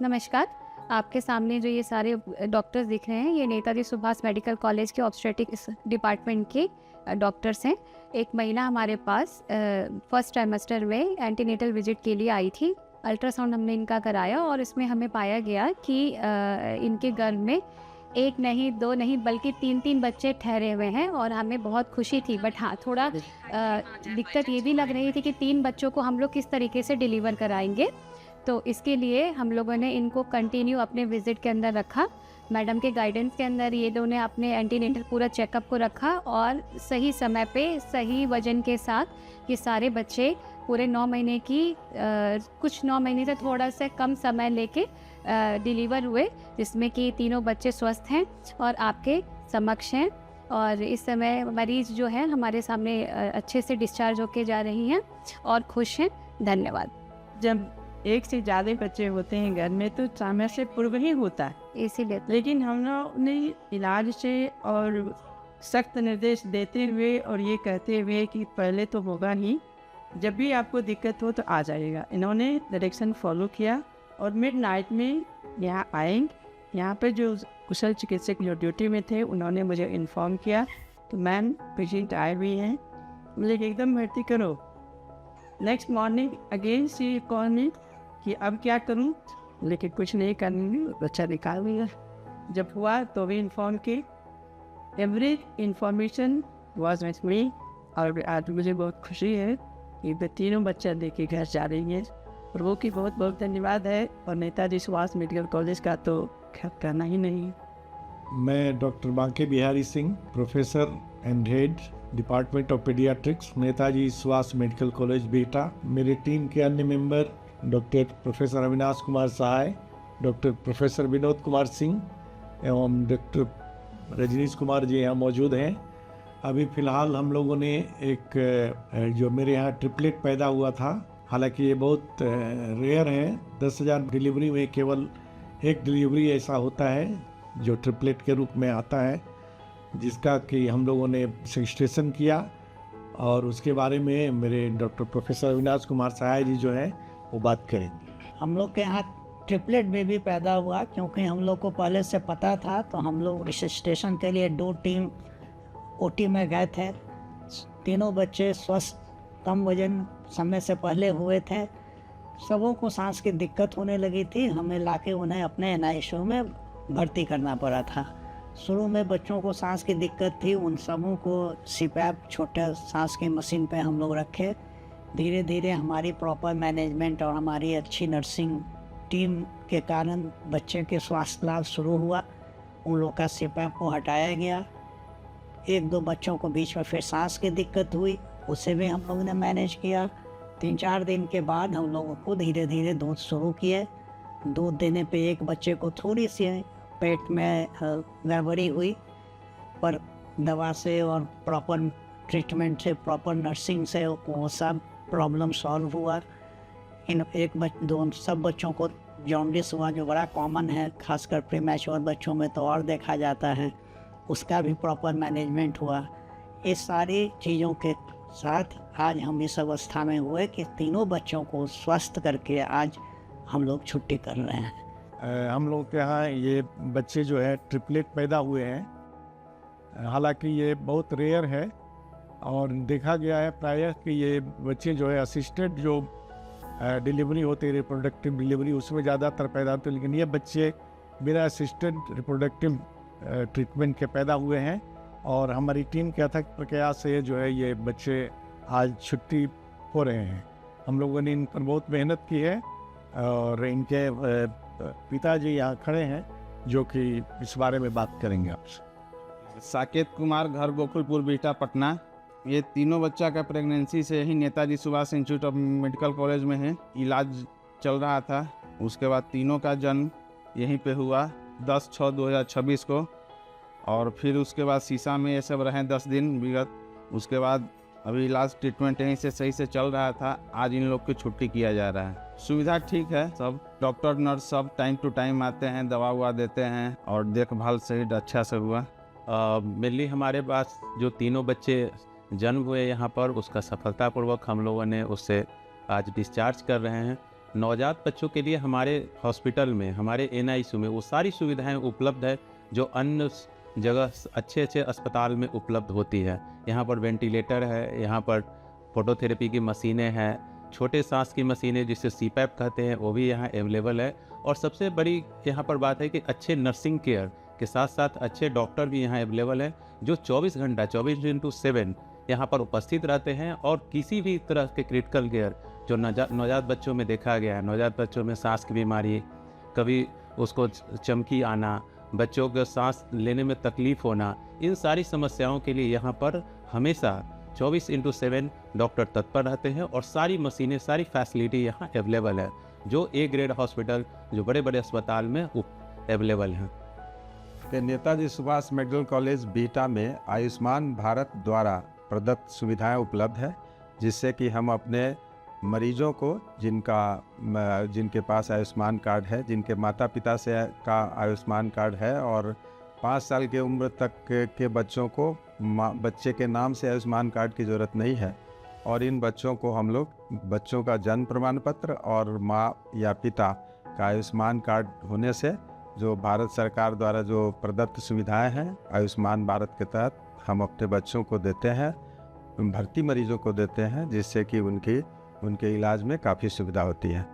नमस्कार। आपके सामने जो ये सारे डॉक्टर्स दिख रहे हैं, ये नेताजी सुभाष मेडिकल कॉलेज के ऑब्स्टेटिक्स डिपार्टमेंट के डॉक्टर्स हैं। एक महिला हमारे पास फर्स्ट ट्राइमेस्टर में एंटीनेटल विजिट के लिए आई थी। अल्ट्रासाउंड हमने इनका कराया और इसमें हमें पाया गया कि इनके गर्भ में 1 नहीं, 2 नहीं बल्कि 3-3 बच्चे ठहरे हुए हैं और हमें बहुत खुशी थी। बट हाँ, थोड़ा दिक्कत ये भी लग रही थी कि 3 बच्चों को हम लोग किस तरीके से डिलीवर कराएँगे। तो इसके लिए हम लोगों ने इनको कंटिन्यू अपने विज़िट के अंदर रखा। मैडम के गाइडेंस के अंदर ये दोनों ने अपने एंटीनेटल पूरा चेकअप को रखा और सही समय पे सही वज़न के साथ ये सारे बच्चे पूरे 9 महीने की कुछ 9 महीने से थोड़ा सा कम समय लेके डिलीवर हुए, जिसमें कि तीनों बच्चे स्वस्थ हैं और आपके समक्ष हैं। और इस समय मरीज़ जो है हमारे सामने अच्छे से डिस्चार्ज होके जा रही हैं और खुश हैं। धन्यवाद। जब एक से ज़्यादा बच्चे होते हैं घर में तो समय से पूर्व ही होता है, इसीलिए लेकिन हम लोग ने इलाज से और सख्त निर्देश देते हुए और ये कहते हुए कि पहले तो होगा ही, जब भी आपको दिक्कत हो तो आ जाएगा। इन्होंने डायरेक्शन फॉलो किया और मिडनाइट में यहाँ आएंगे। यहाँ पे जो कुशल चिकित्सक जो ड्यूटी में थे उन्होंने मुझे इन्फॉर्म किया तो मैम पेशेंट आए हुए हैं, मुझे एकदम भर्ती करो। नेक्स्ट मॉर्निंग अगेन सी कॉल मी कि अब क्या करूं, लेकिन कुछ नहीं करेंगे, बच्चा निकाल दिया। जब हुआ तो भी इन्फॉर्म की, every information was with me. और आज मुझे बहुत खुशी है कि मैं तीनों बच्चा लेके घर जा रही है। प्रभु की बहुत बहुत धन्यवाद है और नेताजी सुभाष मेडिकल कॉलेज का तो खैर कहना ही नहीं। मैं doctor Banke Bihari Singh, professor and head department of paediatrics, Netaji Subhash medical college Bihta. मेरे टीम के अन्य member doctor professor Avinash Kumar Sahay, doctor professor Vinod Kumar Singh एवं डॉक्टर रजनीश कुमार जी यहाँ मौजूद हैं। अभी फ़िलहाल हम लोगों ने एक जो मेरे यहाँ ट्रिपलेट पैदा हुआ था, हालांकि ये बहुत रेयर है, 10,000 डिलीवरी में केवल एक डिलीवरी ऐसा होता है जो ट्रिपलेट के रूप में आता है, जिसका कि हम लोगों ने रजिस्ट्रेशन किया। और उसके बारे में मेरे डॉक्टर प्रोफेसर अविनाश कुमार सहाय जी जो है वो बात करेंगे। हम लोग के यहाँ ट्रिपलेट बेबी पैदा हुआ, क्योंकि हम लोग को पहले से पता था, तो हम लोग रजिस्ट्रेशन के लिए 2 टीम ओटी में गए थे। तीनों बच्चे स्वस्थ, कम वजन समय से पहले हुए थे। सबों को सांस की दिक्कत होने लगी थी, हमें लाके उन्हें अपने एनआईसीयू में भर्ती करना पड़ा था। शुरू में बच्चों को सांस की दिक्कत थी, उन सबों को सीपैप छोटे सांस की मशीन पे हम लोग रखे। धीरे धीरे हमारी प्रॉपर मैनेजमेंट और हमारी अच्छी नर्सिंग टीम के कारण बच्चे के स्वास्थ्य लाभ शुरू हुआ। उन लोग का सीपैप को हटाया गया। 1-2 बच्चों को बीच में फिर सांस की दिक्कत हुई, उसे भी हम लोगों ने मैनेज किया। 3-4 दिन के बाद हम लोगों को धीरे धीरे दूध शुरू किए। दूध देने पे एक बच्चे को थोड़ी सी पेट में गड़बड़ी हुई, पर दवा से और प्रॉपर ट्रीटमेंट से, प्रॉपर नर्सिंग से वो सब प्रॉब्लम सॉल्व हुआ। इन सब बच्चों को जॉन्डिस हुआ, जो बड़ा कॉमन है, खासकर प्रीमैच्योर बच्चों में तो और देखा जाता है, उसका भी प्रॉपर मैनेजमेंट हुआ। इस सारी चीज़ों के साथ आज हम इस अवस्था में हुए कि तीनों बच्चों को स्वस्थ करके आज हम लोग छुट्टी कर रहे हैं। हम लोग के यहाँ ये बच्चे जो है ट्रिपलेट पैदा हुए हैं, हालांकि ये बहुत रेयर है और देखा गया है प्रायः कि ये बच्चे जो है असिस्टेड जो डिलीवरी होती है, रिप्रोडक्टिव डिलीवरी, उसमें ज़्यादातर पैदा होते हैं, लेकिन ये बच्चे बिना असिस्टेड रिप्रोडक्टिव ट्रीटमेंट के पैदा हुए हैं। और हमारी टीम के अथक प्रयास से जो है ये बच्चे आज छुट्टी हो रहे हैं। हम लोगों ने इन पर बहुत मेहनत की है और इनके पिताजी यहाँ खड़े हैं जो कि इस बारे में बात करेंगे आपसे। साकेत कुमार, घर गोकुलपुर बेटा, पटना। ये तीनों बच्चा का प्रेगनेंसी से ही Netaji Subhash institute of medical college में है, इलाज चल रहा था। उसके बाद तीनों का जन्म यहीं पे हुआ 10/6/2026 को, और फिर उसके बाद शीशा में ये सब रहे 10 दिन विगत। उसके बाद अभी इलाज ट्रीटमेंट यहीं से सही से चल रहा था। आज इन लोग की छुट्टी किया जा रहा है। सुविधा ठीक है, सब डॉक्टर नर्स सब टाइम टू टाइम आते हैं, दवा हुआ देते हैं और देखभाल सही अच्छा से हुआ। मेनली हमारे पास जो तीनों बच्चे जन्म हुए यहाँ पर, उसका सफलतापूर्वक हम लोगों ने उससे आज डिस्चार्ज कर रहे हैं। नवजात बच्चों के लिए हमारे हॉस्पिटल में, हमारे NICU में वो सारी सुविधाएं उपलब्ध है जो अन्य जगह अच्छे अच्छे अस्पताल में उपलब्ध होती है। यहाँ पर वेंटिलेटर है, यहाँ पर फोटोथेरेपी की मशीनें हैं, छोटे सांस की मशीनें जिसे CPAP कहते हैं वो भी यहाँ अवेलेबल है। और सबसे बड़ी यहाँ पर बात है कि अच्छे नर्सिंग केयर के साथ साथ अच्छे डॉक्टर भी यहाँ अवेलेबल हैं जो 24 घंटा 24x7 यहाँ पर उपस्थित रहते हैं। और किसी भी तरह के क्रिटिकल केयर जो नवजात बच्चों में देखा गया है, नवजात बच्चों में सांस की बीमारी, कभी उसको चमकी आना, बच्चों को सांस लेने में तकलीफ़ होना, इन सारी समस्याओं के लिए यहाँ पर हमेशा 24x7 डॉक्टर तत्पर रहते हैं और सारी मशीनें, सारी फैसिलिटी यहाँ अवेलेबल है जो A ग्रेड हॉस्पिटल, जो बड़े बड़े अस्पताल में अवेलेबल हैं। कि Netaji Subhash medical college beta में आयुष्मान भारत द्वारा प्रदत्त सुविधाएं उपलब्ध है, जिससे कि हम अपने मरीजों को जिनके पास आयुष्मान कार्ड है, जिनके माता पिता से का आयुष्मान कार्ड है और 5 साल की उम्र तक के बच्चों को बच्चे के नाम से आयुष्मान कार्ड की ज़रूरत नहीं है। और इन बच्चों को हम लोग बच्चों का जन्म प्रमाण पत्र और माँ या पिता का आयुष्मान कार्ड होने से जो भारत सरकार द्वारा जो प्रदत्त सुविधाएं हैं आयुष्मान भारत के तहत हम अपने बच्चों को देते हैं, भर्ती मरीजों को देते हैं, जिससे कि उनके इलाज में काफ़ी सुविधा होती है।